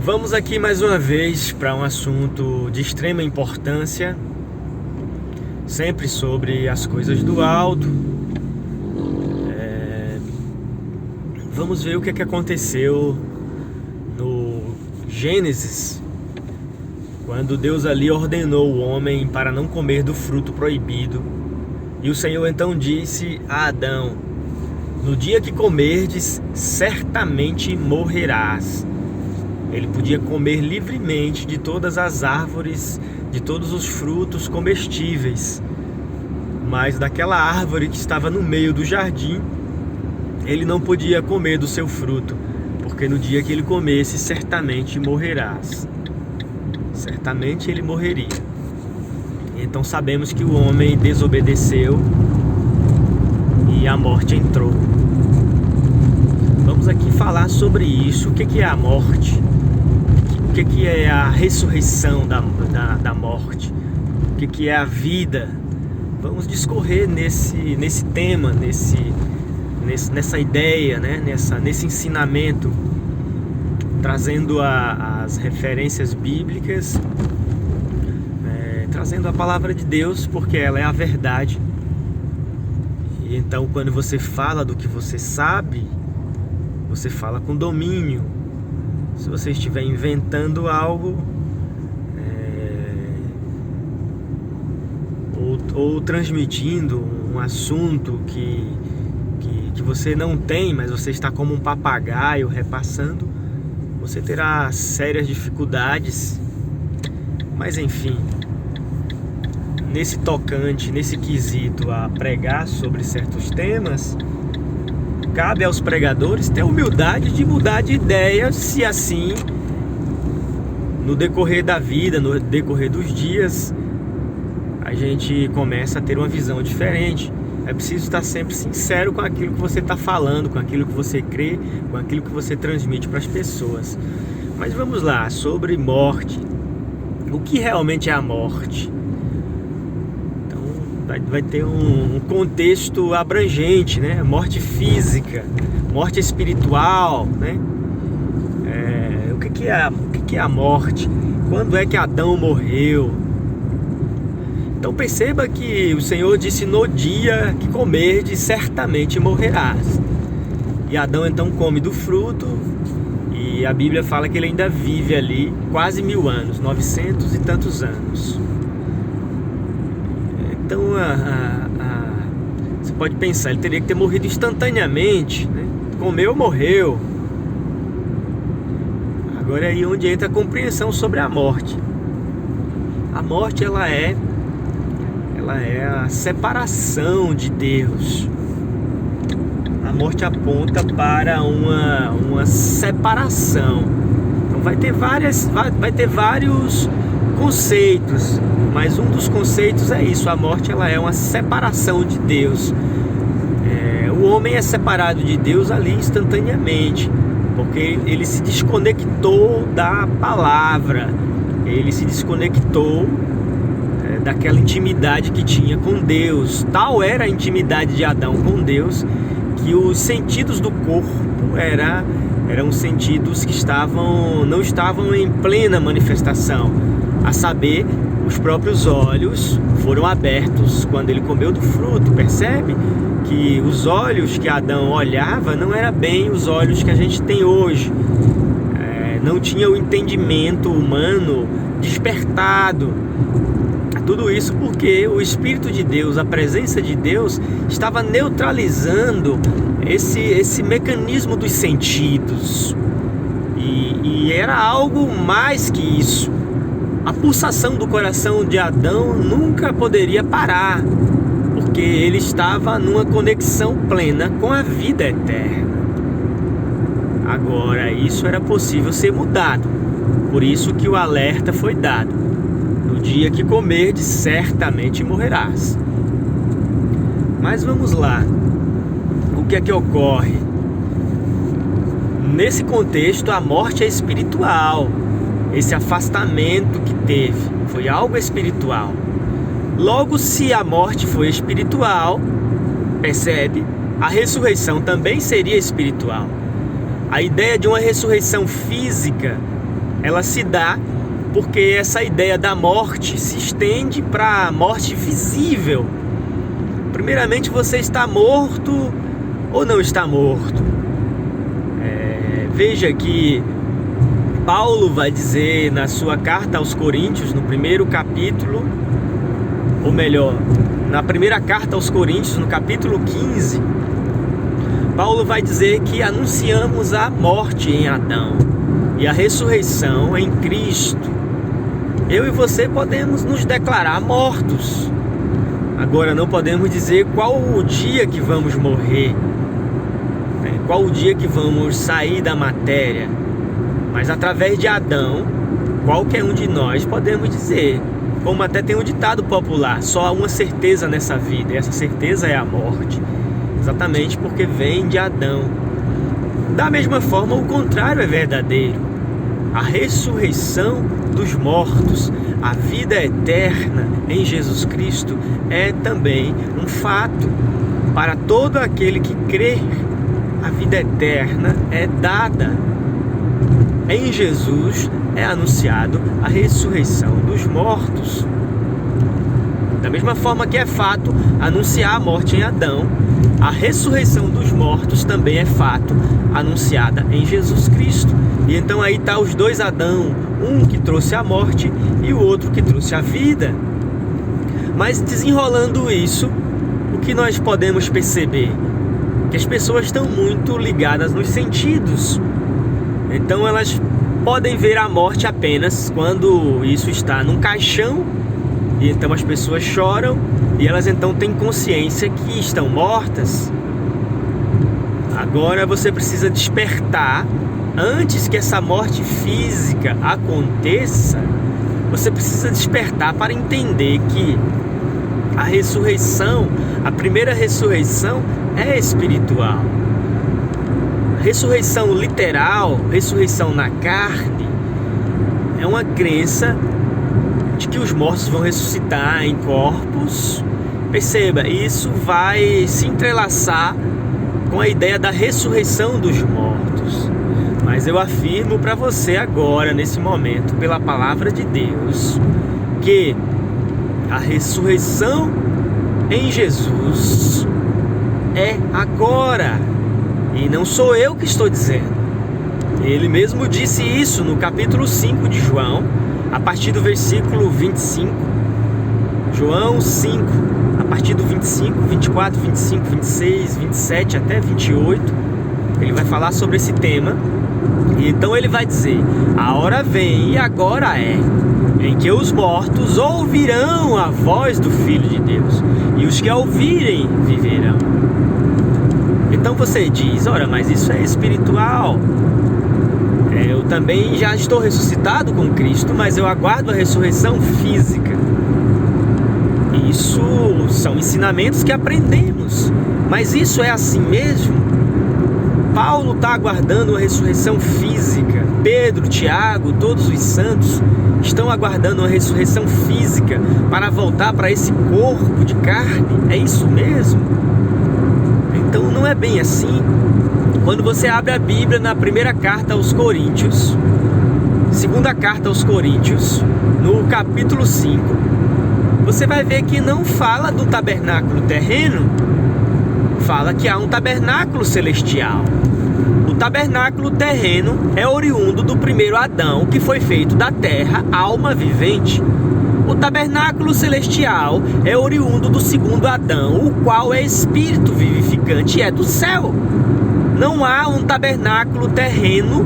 Vamos aqui mais uma vez para um assunto de extrema importância, sempre sobre as coisas do alto. Vamos ver o que é que aconteceu no Gênesis, quando Deus ali ordenou o homem para não comer do fruto proibido. E o Senhor então disse a Adão: no dia que comerdes, certamente morrerás. Ele podia comer livremente de todas as árvores, de todos os frutos comestíveis, mas daquela árvore que estava no meio do jardim, ele não podia comer do seu fruto, porque no dia que ele comesse, certamente morrerás. Certamente ele morreria. Então sabemos que o homem desobedeceu e a morte entrou. Vamos aqui falar sobre isso. O que é a morte? O que é a ressurreição da morte? O que é a vida? Vamos discorrer nesse tema, nessa ideia, né? nesse ensinamento, trazendo as referências bíblicas, trazendo a palavra de Deus, porque ela é a verdade. E então, quando você fala do que você sabe, você fala com domínio. Se você estiver inventando algo, ou transmitindo um assunto que você não tem, mas você está como um papagaio repassando, você terá sérias dificuldades. Mas enfim, nesse tocante, nesse quesito a pregar sobre certos temas, cabe aos pregadores ter humildade de mudar de ideia, se assim, no decorrer da vida, no decorrer dos dias, a gente começa a ter uma visão diferente. É preciso estar sempre sincero com aquilo que você está falando, com aquilo que você crê, com aquilo que você transmite para as pessoas. Mas vamos lá, sobre morte. O que realmente é a morte? Vai ter um contexto abrangente, né? Morte física, morte espiritual, né? O que é a morte? Quando é que Adão morreu? Então perceba que o Senhor disse: no dia que comerdes, certamente morrerás. E Adão então come do fruto, e a Bíblia fala que ele ainda vive ali quase 1000 anos, 900 e tantos anos. Então você pode pensar, ele teria que ter morrido instantaneamente, né? Comeu, morreu. Agora é aí onde entra a compreensão sobre a morte. A morte ela é a separação de Deus. A morte aponta para uma separação. Então vai ter vários conceitos, mas um dos conceitos é isso: a morte ela é uma separação de Deus. O homem é separado de Deus ali instantaneamente, porque ele se desconectou da palavra, ele se desconectou daquela intimidade que tinha com Deus. Tal era a intimidade de Adão com Deus, que os sentidos do corpo eram sentidos que não estavam em plena manifestação. A saber, os próprios olhos foram abertos quando ele comeu do fruto. Percebe que os olhos que Adão olhava não eram bem os olhos que a gente tem hoje. Não tinha o entendimento humano despertado. Tudo isso porque o Espírito de Deus, a presença de Deus, estava neutralizando esse mecanismo dos sentidos. E era algo mais que isso. A pulsação do coração de Adão nunca poderia parar, porque ele estava numa conexão plena com a vida eterna. Agora, isso era possível ser mudado. Por isso que o alerta foi dado: no dia que comerdes, certamente morrerás. Mas vamos lá. O que é que ocorre? Nesse contexto, a morte é espiritual. Esse afastamento que teve foi algo espiritual. Logo, se a morte foi espiritual, percebe? A ressurreição também seria espiritual. A ideia de uma ressurreição física ela se dá porque essa ideia da morte se estende para a morte visível. Primeiramente, você está morto ou não está morto? Veja que Paulo vai dizer na sua carta aos Coríntios, no primeiro capítulo, ou melhor, na primeira carta aos Coríntios, no capítulo 15, Paulo vai dizer que anunciamos a morte em Adão e a ressurreição em Cristo. Eu e você podemos nos declarar mortos. Agora não podemos dizer qual o dia que vamos morrer, qual o dia que vamos sair da matéria. Mas através de Adão, qualquer um de nós podemos dizer, como até tem um ditado popular, só há uma certeza nessa vida, e essa certeza é a morte. Exatamente porque vem de Adão. Da mesma forma, o contrário é verdadeiro. A ressurreição dos mortos, a vida eterna em Jesus Cristo é também um fato. Para todo aquele que crê, a vida eterna é dada. Em Jesus é anunciado a ressurreição dos mortos. Da mesma forma que é fato anunciar a morte em Adão, a ressurreição dos mortos também é fato anunciada em Jesus Cristo. E então aí está os dois Adão, um que trouxe a morte e o outro que trouxe a vida. Mas desenrolando isso, o que nós podemos perceber? Que as pessoas estão muito ligadas nos sentidos. Então elas podem ver a morte apenas quando isso está num caixão, e então as pessoas choram e elas então têm consciência que estão mortas. Agora você precisa despertar. Antes que essa morte física aconteça, você precisa despertar para entender que a ressurreição, a primeira ressurreição é espiritual. Ressurreição literal, ressurreição na carne, é uma crença de que os mortos vão ressuscitar em corpos. Perceba, isso vai se entrelaçar com a ideia da ressurreição dos mortos. Mas eu afirmo para você agora, nesse momento, pela palavra de Deus, que a ressurreição em Jesus é agora. E não sou eu que estou dizendo. Ele mesmo disse isso no capítulo 5 de João, a partir do versículo 25. João 5, a partir do 25, 24, 25, 26, 27 até 28. Ele vai falar sobre esse tema. E então ele vai dizer: a hora vem e agora é, em que os mortos ouvirão a voz do Filho de Deus, e os que a ouvirem viverão. Então você diz: ora, mas isso é espiritual. Eu também já estou ressuscitado com Cristo, mas eu aguardo a ressurreição física. Isso são ensinamentos que aprendemos, mas isso é assim mesmo? Paulo está aguardando a ressurreição física. Pedro, Tiago, todos os santos estão aguardando a ressurreição física para voltar para esse corpo de carne. É isso mesmo? Então não é bem assim. Quando você abre a Bíblia na primeira carta aos Coríntios, segunda carta aos Coríntios, no capítulo 5, você vai ver que não fala do tabernáculo terreno, fala que há um tabernáculo celestial. O tabernáculo terreno é oriundo do primeiro Adão, que foi feito da terra, alma vivente. O tabernáculo celestial é oriundo do segundo Adão, o qual é espírito vivificante e é do céu. Não há um tabernáculo terreno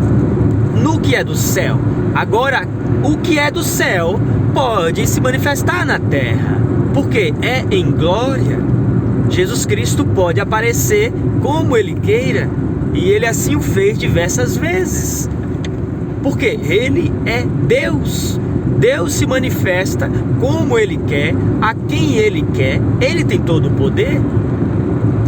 no que é do céu. Agora, o que é do céu pode se manifestar na terra, porque é em glória. Jesus Cristo pode aparecer como Ele queira, e Ele assim o fez diversas vezes, porque Ele é Deus. Deus se manifesta como Ele quer, a quem Ele quer. Ele tem todo o poder.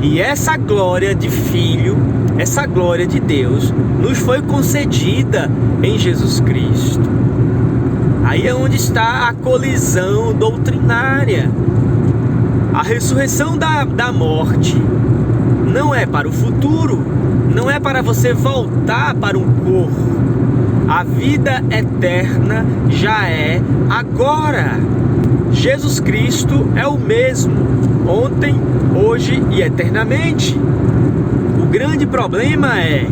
E essa glória de Filho, essa glória de Deus, nos foi concedida em Jesus Cristo. Aí é onde está a colisão doutrinária. A ressurreição da morte não é para o futuro, não é para você voltar para um corpo. A A vida eterna já é agora. Jesus Cristo é o mesmo, ontem, hoje e eternamente. O grande problema é,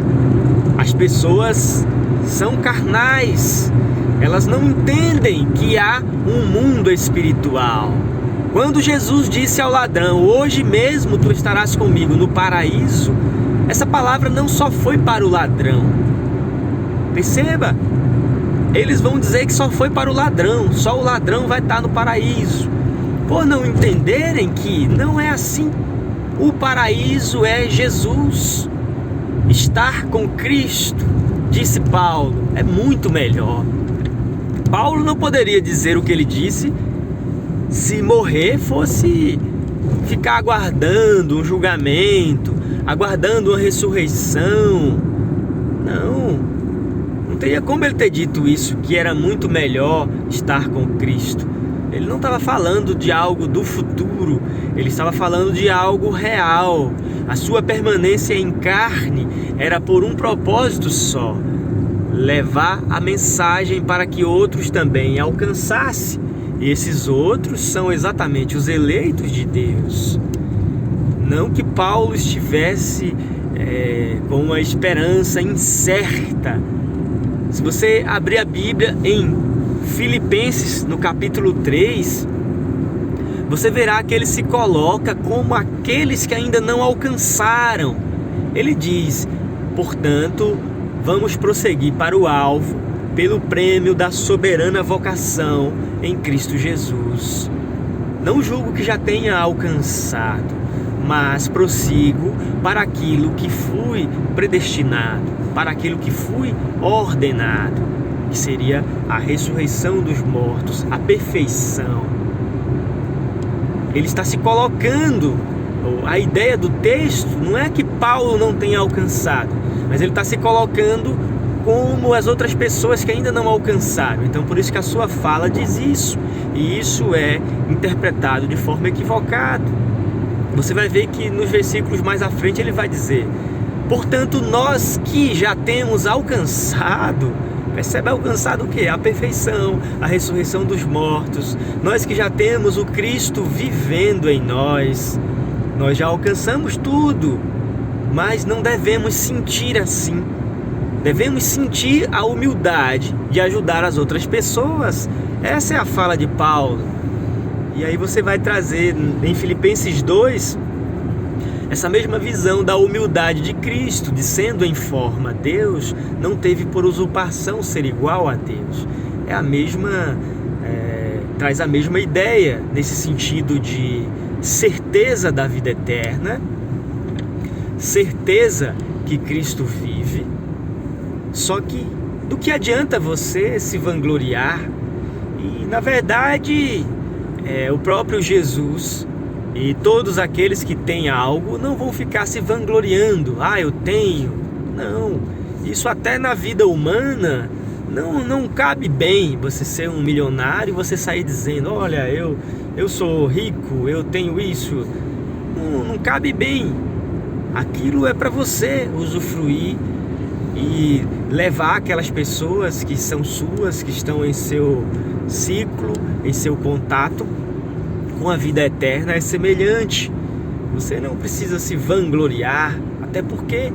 as pessoas são carnais, elas não entendem que há um mundo espiritual. Quando Jesus disse ao ladrão, hoje mesmo tu estarás comigo no paraíso, essa palavra não só foi para o ladrão. Perceba, eles vão dizer que só foi para o ladrão, só o ladrão vai estar no paraíso, por não entenderem que não é assim. O paraíso é Jesus, estar com Cristo, disse Paulo, é muito melhor. Paulo não poderia dizer o que ele disse se morrer fosse ficar aguardando um julgamento, aguardando uma ressurreição. Não teria como ele ter dito isso, que era muito melhor estar com Cristo. Ele não estava falando de algo do futuro, ele estava falando de algo real. A sua permanência em carne era por um propósito só: levar a mensagem para que outros também alcançassem. E esses outros são exatamente os eleitos de Deus. Não que Paulo estivesse com uma esperança incerta. Se você abrir a Bíblia em Filipenses, no capítulo 3, você verá que ele se coloca como aqueles que ainda não alcançaram. Ele diz, portanto, vamos prosseguir para o alvo, pelo prêmio da soberana vocação em Cristo Jesus. Não julgo que já tenha alcançado, mas prossigo para aquilo que fui predestinado, para aquilo que fui ordenado, que seria a ressurreição dos mortos, a perfeição. Ele está se colocando, a ideia do texto não é que Paulo não tenha alcançado, mas ele está se colocando como as outras pessoas que ainda não alcançaram. Então por isso que a sua fala diz isso, e isso é interpretado de forma equivocada. Você vai ver que nos versículos mais à frente ele vai dizer, portanto nós que já temos alcançado, percebe, alcançado o quê? A perfeição, a ressurreição dos mortos. Nós que já temos o Cristo vivendo em nós, nós já alcançamos tudo, mas não devemos sentir assim. Devemos sentir a humildade de ajudar as outras pessoas. Essa é a fala de Paulo. E aí você vai trazer em Filipenses 2 essa mesma visão da humildade de Cristo, de sendo em forma Deus, não teve por usurpação ser igual a Deus. É a mesma, traz a mesma ideia nesse sentido de certeza da vida eterna, certeza que Cristo vive. Só que do que adianta você se vangloriar? E na verdade o próprio Jesus e todos aqueles que têm algo não vão ficar se vangloriando. Eu tenho. Não, isso até na vida humana não cabe bem você ser um milionário e você sair dizendo, olha, eu sou rico, eu tenho isso. Não cabe bem. Aquilo é para você usufruir e levar aquelas pessoas que são suas, que estão em seu ciclo, em seu contato com a vida eterna, é semelhante. Você não precisa se vangloriar, até porque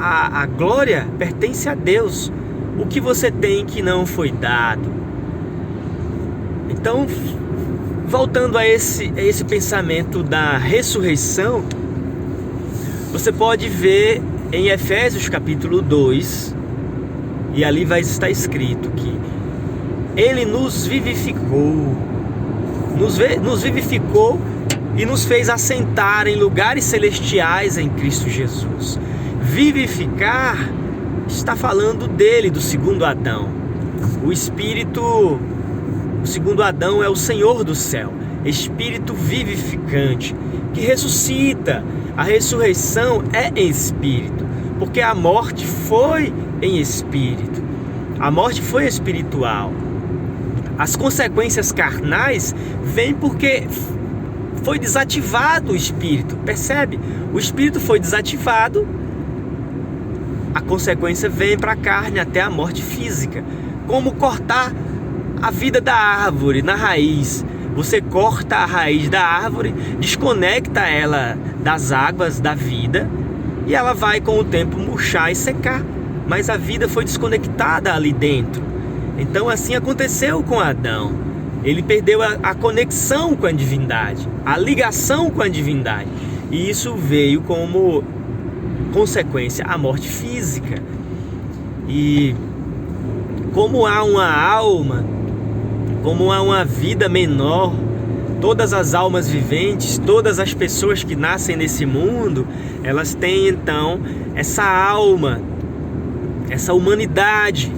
a glória pertence a Deus. O que você tem que não foi dado. Então, voltando a esse pensamento da ressurreição, você pode ver em Efésios capítulo 2, e ali vai estar escrito que Ele nos vivificou, nos vivificou e nos fez assentar em lugares celestiais em Cristo Jesus. Vivificar está falando dele, do segundo Adão. O segundo Adão é o Senhor do céu, Espírito vivificante, que ressuscita. A ressurreição é em espírito, porque a morte foi em espírito. A morte foi espiritual. As consequências carnais vêm porque foi desativado o espírito. Percebe? O espírito foi desativado a consequência vem para a carne até a morte física. Como cortar a vida da árvore na raiz. Você corta a raiz da árvore, desconecta ela das águas da vida e ela vai com o tempo murchar e secar. Mas a vida foi desconectada ali dentro. Então assim aconteceu com Adão. Ele perdeu a conexão com a divindade, a ligação com a divindade. E isso veio como consequência a morte física. E como há uma alma, como há uma vida menor, todas as almas viventes, todas as pessoas que nascem nesse mundo, elas têm então essa alma, essa humanidade,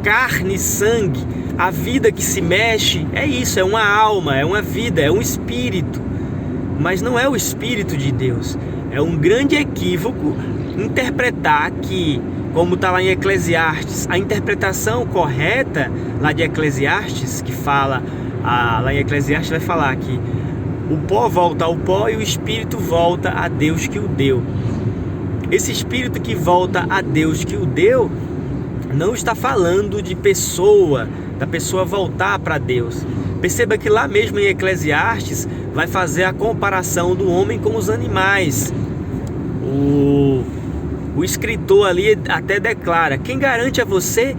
carne e sangue. A vida que se mexe é isso, é uma alma, é uma vida, é um espírito. Mas não é o espírito de Deus. É um grande equívoco interpretar que, como está lá em Eclesiastes, a interpretação correta lá de Eclesiastes, que fala, lá em Eclesiastes vai falar que o pó volta ao pó e o espírito volta a Deus que o deu. Esse espírito que volta a Deus que o deu, não está falando de pessoa, da pessoa voltar para Deus. Perceba que lá mesmo em Eclesiastes vai fazer a comparação do homem com os animais. O escritor ali até declara: quem garante a você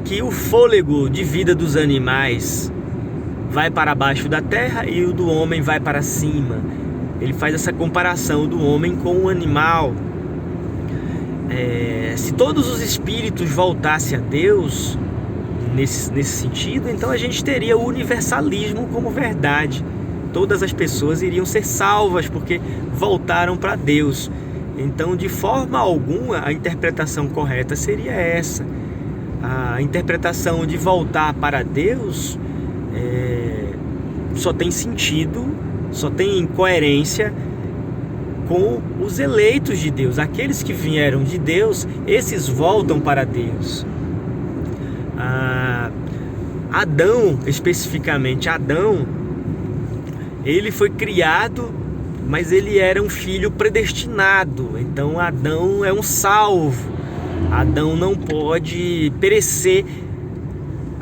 que o fôlego de vida dos animais vai para baixo da terra e o do homem vai para cima? Ele faz essa comparação do homem com o animal. Se todos os espíritos voltassem a Deus nesse sentido, então a gente teria o universalismo como verdade. Todas as pessoas iriam ser salvas porque voltaram para Deus. Então, de forma alguma, a interpretação correta seria essa. A interpretação de voltar para Deus só tem sentido, só tem coerência com os eleitos de Deus. Aqueles que vieram de Deus, esses voltam para Deus. Adão, especificamente Adão, ele foi criado, mas ele era um filho predestinado. Então Adão é um salvo. Adão não pode perecer.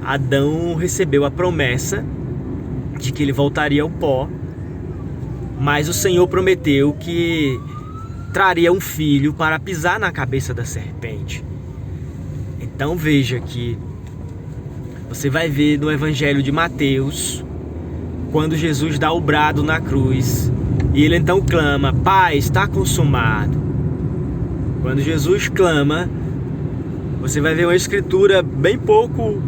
Adão recebeu a promessa de que ele voltaria ao pó, mas o Senhor prometeu que traria um filho para pisar na cabeça da serpente. Então veja que você vai ver no Evangelho de Mateus, quando Jesus dá o brado na cruz, e ele então clama: Pai, está consumado. Quando Jesus clama, você vai ver uma escritura bem pouco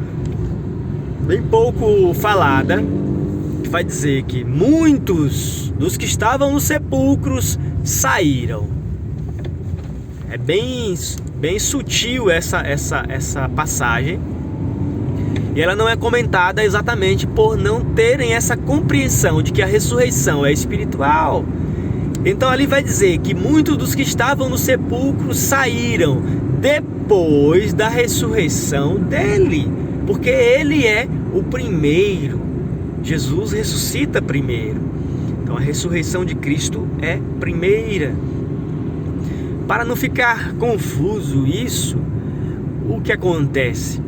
falada, que vai dizer que muitos dos que estavam nos sepulcros saíram. É bem sutil essa passagem. E ela não é comentada exatamente por não terem essa compreensão de que a ressurreição é espiritual. Então ali vai dizer que muitos dos que estavam no sepulcro saíram depois da ressurreição dele, porque ele é o primeiro. Jesus ressuscita primeiro. Então a ressurreição de Cristo é primeira. Para não ficar confuso isso, o que acontece?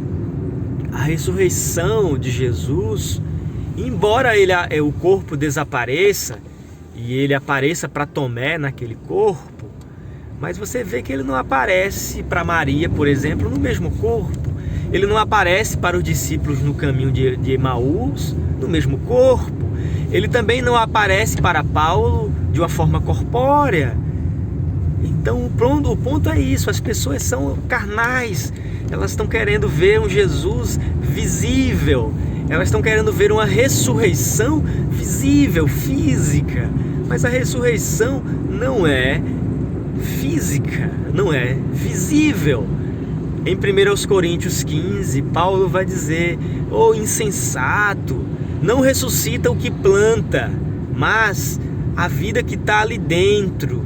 A ressurreição de Jesus, embora o corpo desapareça e ele apareça para Tomé naquele corpo, mas você vê que ele não aparece para Maria, por exemplo, no mesmo corpo. Ele não aparece para os discípulos no caminho de Emaús no mesmo corpo. Ele também não aparece para Paulo de uma forma corpórea. Então o ponto é isso: as pessoas são carnais. Elas estão querendo ver um Jesus visível. Elas estão querendo ver uma ressurreição visível, física. Mas a ressurreição não é física, não é visível. Em 1 Coríntios 15, Paulo vai dizer: "Ô insensato, não ressuscita o que planta, mas a vida que está ali dentro."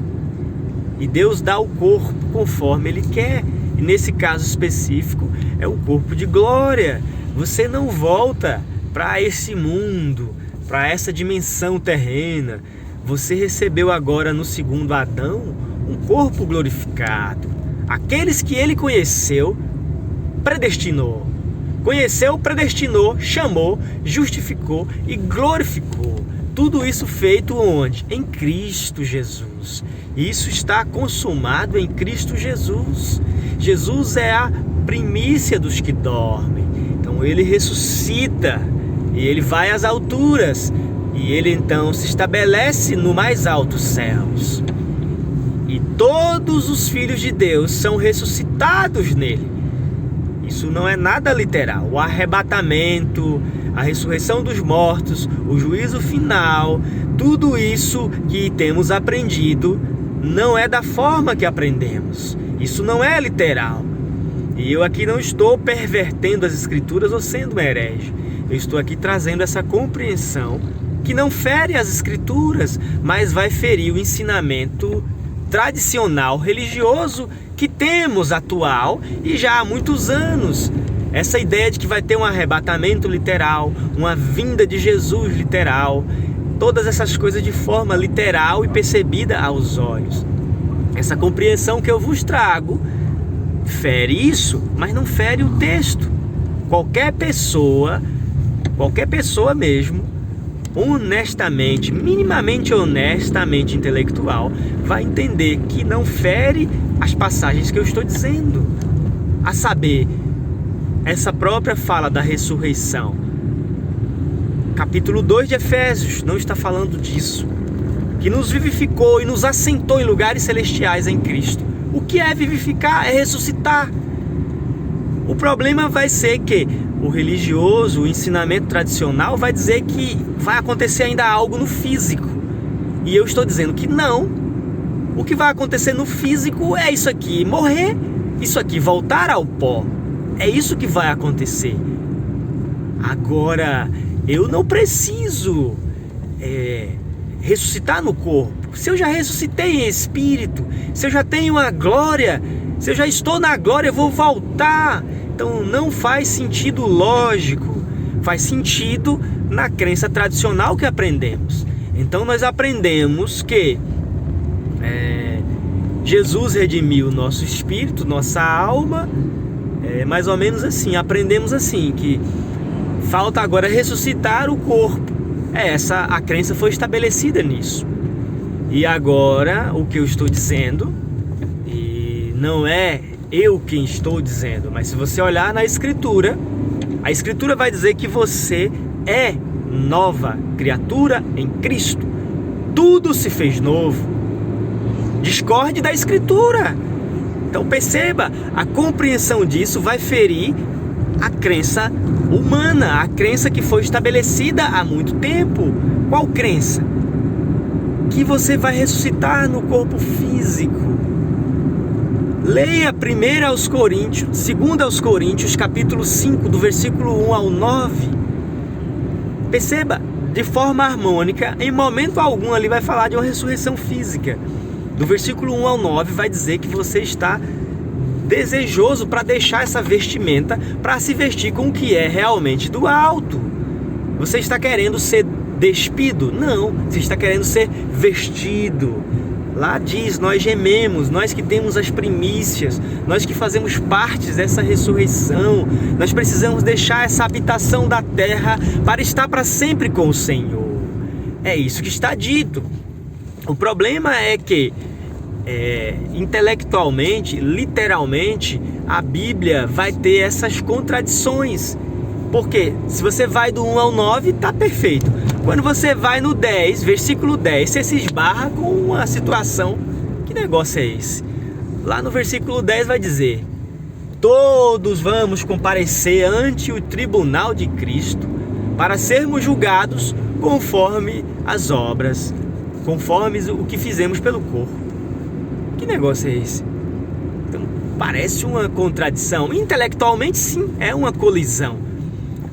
E Deus dá o corpo conforme Ele quer. E nesse caso específico é o corpo de glória. Você não volta para esse mundo, para essa dimensão terrena. Você recebeu agora no segundo Adão um corpo glorificado. Aqueles que ele conheceu, predestinou. Conheceu, predestinou, chamou, justificou e glorificou. Tudo isso feito onde? Em Cristo Jesus. Isso está consumado em Cristo Jesus. Jesus é a primícia dos que dormem. Então ele ressuscita e ele vai às alturas. E ele então se estabelece no mais altos céus. E todos os filhos de Deus são ressuscitados nele. Isso não é nada literal. O arrebatamento, a ressurreição dos mortos, o juízo final, tudo isso que temos aprendido não é da forma que aprendemos. Isso não é literal. E eu aqui não estou pervertendo as escrituras ou sendo um herege. Eu estou aqui trazendo essa compreensão que não fere as escrituras, mas vai ferir o ensinamento tradicional religioso que temos atual e já há muitos anos. Essa ideia de que vai ter um arrebatamento literal, uma vinda de Jesus literal, todas essas coisas de forma literal e percebida aos olhos. Essa compreensão que eu vos trago fere isso, mas não fere o texto. Qualquer pessoa mesmo, honestamente, minimamente honestamente intelectual, vai entender que não fere as passagens que eu estou dizendo. A saber, essa própria fala da ressurreição. Capítulo 2 de Efésios não está falando disso. Que nos vivificou e nos assentou em lugares celestiais em Cristo. O que é vivificar? É ressuscitar. O problema vai ser que o religioso, o ensinamento tradicional vai dizer que vai acontecer ainda algo no físico. E eu estou dizendo que não. O que vai acontecer no físico é isso aqui, morrer. Isso aqui, voltar ao pó. É isso que vai acontecer. Agora, eu não preciso ressuscitar no corpo. Se eu já ressuscitei em espírito, se eu já tenho a glória, se eu já estou na glória, eu vou voltar. Então não faz sentido lógico, faz sentido na crença tradicional que aprendemos. Então nós aprendemos que Jesus redimiu nosso espírito, nossa alma, mais ou menos assim, aprendemos assim, que falta agora ressuscitar o corpo. A crença foi estabelecida nisso. E agora o que eu estou dizendo, e não é eu quem estou dizendo, mas se você olhar na Escritura, a Escritura vai dizer que você é nova criatura em Cristo. Tudo se fez novo. Discorde da Escritura. Então perceba, a compreensão disso vai ferir a crença humana, a crença que foi estabelecida há muito tempo. Qual crença? Que você vai ressuscitar no corpo físico. Leia 1 aos Coríntios, 2 aos Coríntios, capítulo 5, do versículo 1 ao 9. Perceba, de forma harmônica, em momento algum ali vai falar de uma ressurreição física. Do versículo 1 ao 9 vai dizer que você está desejoso para deixar essa vestimenta, para se vestir com o que é realmente do alto. Você está querendo ser despido? Não, você está querendo ser vestido. Lá diz, nós gememos, nós que temos as primícias, nós que fazemos parte dessa ressurreição, nós precisamos deixar essa habitação da terra para estar para sempre com o Senhor. É isso que está dito. O problema é que, intelectualmente, literalmente, a Bíblia vai ter essas contradições. Porque se você vai do 1 ao 9, está perfeito. Quando você vai no 10, versículo 10, você se esbarra com uma situação. Que negócio é esse? Lá no versículo 10 vai dizer: todos vamos comparecer ante o tribunal de Cristo para sermos julgados conforme as obras, conforme o que fizemos pelo corpo. Que negócio é esse? Então, parece uma contradição. Intelectualmente, sim, é uma colisão.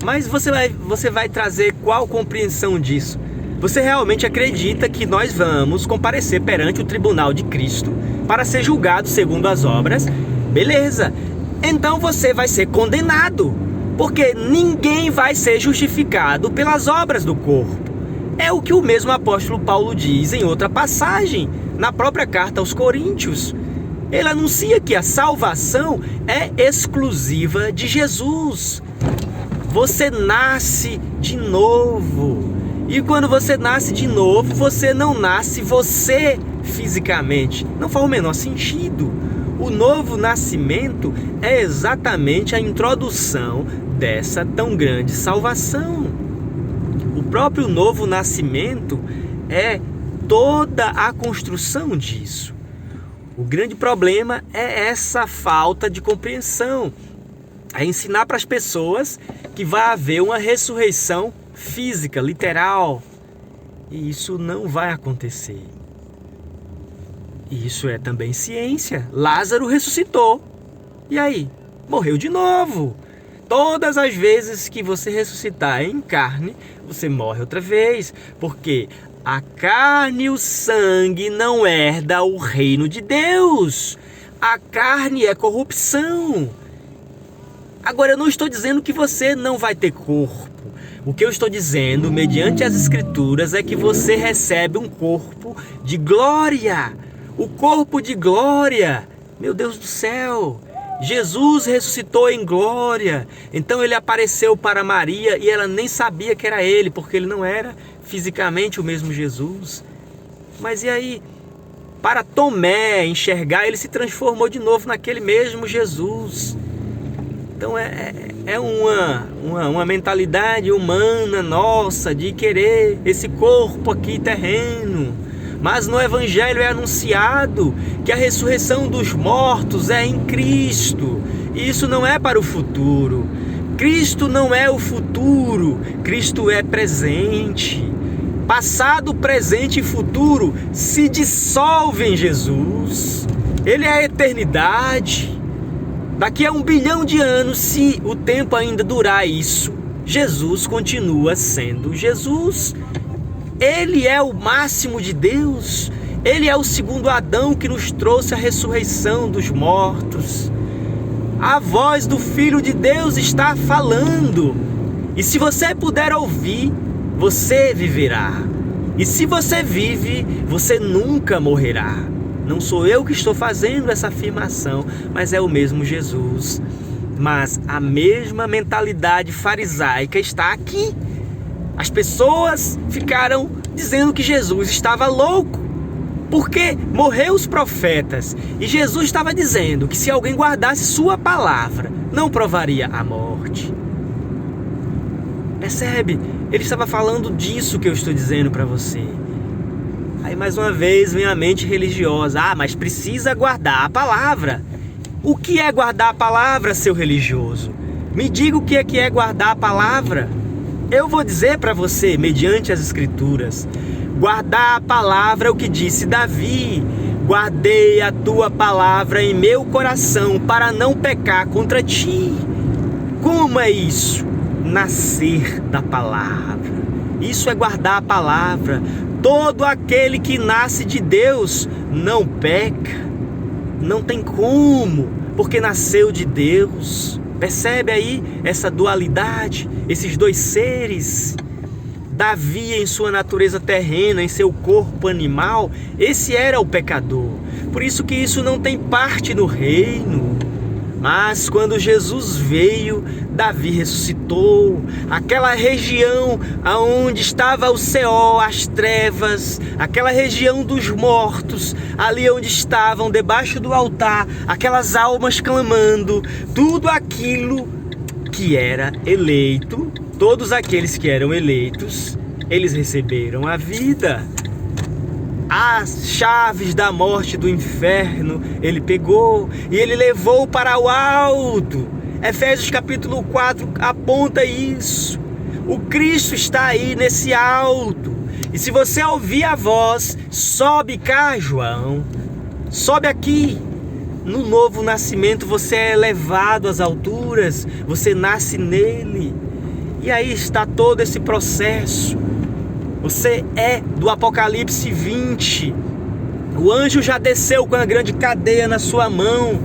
Mas você vai trazer qual compreensão disso? Você realmente acredita que nós vamos comparecer perante o tribunal de Cristo para ser julgado segundo as obras? Beleza. Então você vai ser condenado, porque ninguém vai ser justificado pelas obras do corpo. É o que o mesmo apóstolo Paulo diz em outra passagem, na própria carta aos Coríntios. Ele anuncia que a salvação é exclusiva de Jesus. Você nasce de novo. E quando você nasce de novo, você não nasce você fisicamente. Não faz o menor sentido. O novo nascimento é exatamente a introdução dessa tão grande salvação. O próprio novo nascimento é toda a construção disso. O grande problema é essa falta de compreensão. É ensinar para as pessoas que vai haver uma ressurreição física, literal. E isso não vai acontecer. E isso é também ciência. Lázaro ressuscitou. E aí? Morreu de novo. Todas as vezes que você ressuscitar em carne, você morre outra vez. Porque a carne e o sangue não herda o reino de Deus. A carne é corrupção. Agora, eu não estou dizendo que você não vai ter corpo. O que eu estou dizendo, mediante as Escrituras, é que você recebe um corpo de glória. O corpo de glória. Meu Deus do céu. Jesus ressuscitou em glória. Então ele apareceu para Maria e ela nem sabia que era ele, porque ele não era fisicamente o mesmo Jesus. Mas e aí? Para Tomé enxergar, ele se transformou de novo naquele mesmo Jesus. Então é uma mentalidade humana nossa de querer esse corpo aqui terreno. Mas no Evangelho é anunciado que a ressurreição dos mortos é em Cristo. E isso não é para o futuro. Cristo não é o futuro. Cristo é presente. Passado, presente e futuro se dissolvem em Jesus. Ele é a eternidade. Daqui a 1 bilhão de anos, se o tempo ainda durar isso, Jesus continua sendo Jesus. Ele é o máximo de Deus. Ele é o segundo Adão que nos trouxe a ressurreição dos mortos. A voz do Filho de Deus está falando. E se você puder ouvir, você viverá. E se você vive, você nunca morrerá. Não sou eu que estou fazendo essa afirmação, mas é o mesmo Jesus. Mas a mesma mentalidade farisaica está aqui. As pessoas ficaram dizendo que Jesus estava louco, porque morreu os profetas. E Jesus estava dizendo que se alguém guardasse sua palavra, não provaria a morte. Percebe? Ele estava falando disso que eu estou dizendo para você. Aí mais uma vez vem a mente religiosa. Ah, mas precisa guardar a palavra. O que é guardar a palavra, seu religioso? Me diga o que é guardar a palavra. Eu vou dizer para você, mediante as Escrituras, guardar a palavra é o que disse Davi. Guardei a tua palavra em meu coração para não pecar contra ti. Como é isso? Nascer da palavra. Isso é guardar a palavra. Todo aquele que nasce de Deus não peca. Não tem como, porque nasceu de Deus. Percebe aí essa dualidade, esses dois seres? Davi, em sua natureza terrena, em seu corpo animal, esse era o pecador. Por isso que isso não tem parte no reino. Mas quando Jesus veio, Davi ressuscitou. Aquela região onde estava o Seol, as trevas, aquela região dos mortos, ali onde estavam, debaixo do altar, aquelas almas clamando, tudo aquilo que era eleito, todos aqueles que eram eleitos, eles receberam a vida. As chaves da morte do inferno ele pegou e ele levou para o alto. Efésios capítulo 4 aponta isso. O Cristo está aí nesse alto. E se você ouvir a voz, sobe cá, João. Sobe aqui. No novo nascimento você é elevado às alturas. Você nasce nele. E aí está todo esse processo. Você é do Apocalipse 20. O anjo já desceu com a grande cadeia na sua mão.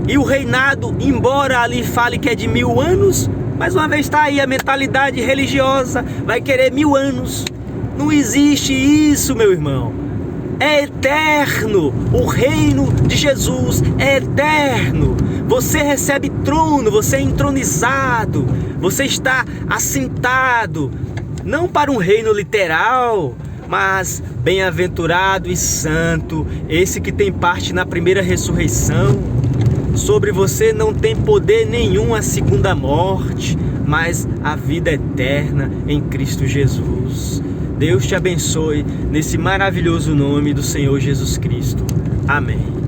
E o reinado, embora ali fale que é de 1000 anos, Mais uma vez está aí a mentalidade religiosa, vai querer 1000 anos. Não existe isso, meu irmão. É eterno. O reino de Jesus é eterno. Você recebe trono, você é entronizado, você está assentado, não para um reino literal, mas bem-aventurado e santo, esse que tem parte na primeira ressurreição. Sobre você não tem poder nenhum a segunda morte, mas a vida eterna em Cristo Jesus. Deus te abençoe nesse maravilhoso nome do Senhor Jesus Cristo. Amém.